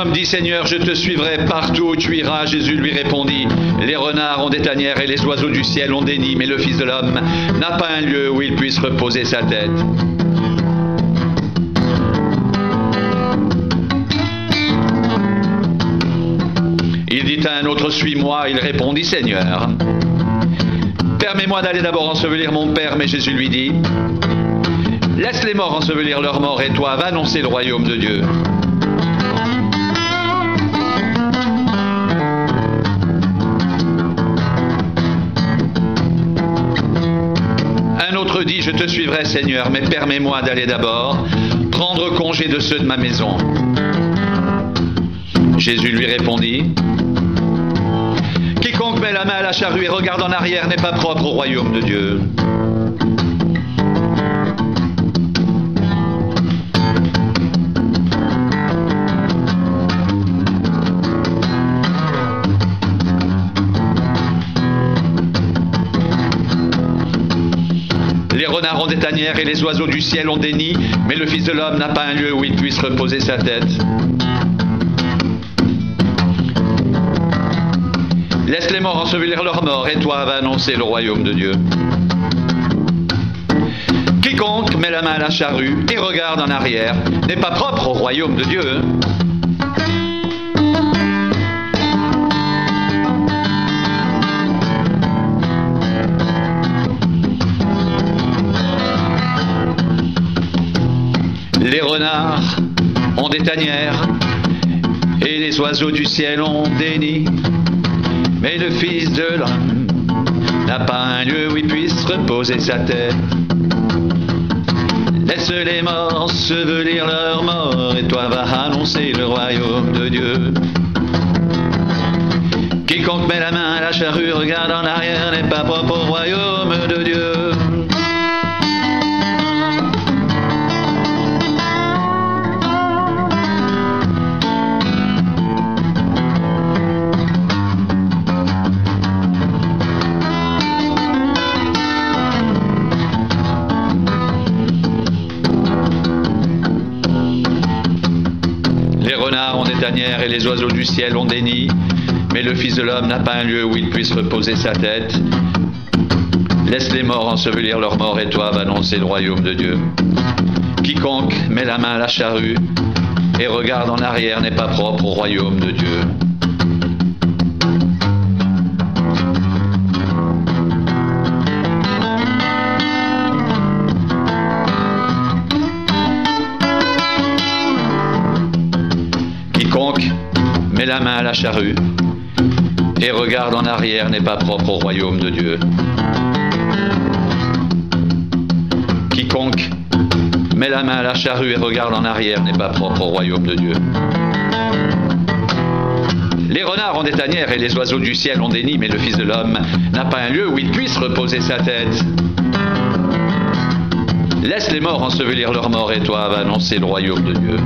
homme dit, Seigneur, je te suivrai partout où tu iras. Jésus lui répondit, les renards ont des tanières et les oiseaux du ciel ont des nids, mais le Fils de l'homme n'a pas un lieu où il puisse reposer sa tête. Il dit à un autre, suis-moi. Il répondit, Seigneur, permets-moi d'aller d'abord ensevelir mon père. Mais Jésus lui dit, laisse les morts ensevelir leurs morts, et toi, va annoncer le royaume de Dieu. Un autre dit, je te suivrai, Seigneur, mais permets-moi d'aller d'abord prendre congé de ceux de ma maison. Jésus lui répondit, quiconque met la main à la charrue et regarde en arrière n'est pas propre au royaume de Dieu. Les renards ont des tanières et les oiseaux du ciel ont des nids, mais le Fils de l'homme n'a pas un lieu où il puisse reposer sa tête. Laisse les morts ensevelir leurs morts, et toi, va annoncer le royaume de Dieu. Quiconque met la main à la charrue et regarde en arrière n'est pas propre au royaume de Dieu. Les renards ont des tanières et les oiseaux du ciel ont des nids, mais le Fils de l'homme n'a pas un lieu où il puisse reposer sa tête. Laisse les morts ensevelir leurs morts, et toi va annoncer le royaume de Dieu. Quiconque met la main à la charrue, regarde en arrière, n'est pas propre au royaume de Dieu. Les renards ont des tanières et les oiseaux du ciel ont des nids, mais le Fils de l'homme n'a pas un lieu où il puisse reposer sa tête. Laisse les morts ensevelir leurs morts, et toi, va annoncer le royaume de Dieu. Quiconque met la main à la charrue et regarde en arrière n'est pas propre au royaume de Dieu. Quiconque met la main à la charrue et regarde en arrière n'est pas propre au royaume de Dieu. Quiconque met la main à la charrue et regarde en arrière n'est pas propre au royaume de Dieu. Les renards ont des tanières et les oiseaux du ciel ont des nids, mais le Fils de l'homme n'a pas un lieu où il puisse reposer sa tête. Laisse les morts ensevelir leurs morts, et toi, va annoncer le royaume de Dieu.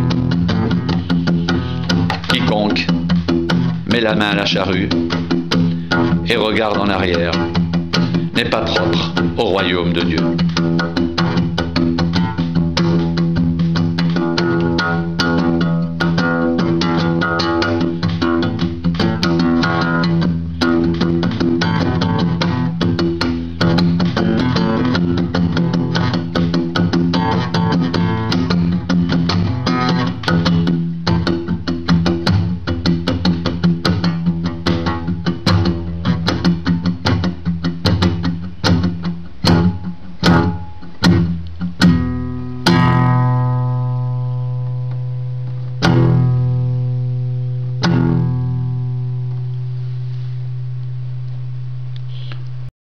Quiconque met la main à la charrue et regarde en arrière n'est pas propre au royaume de Dieu.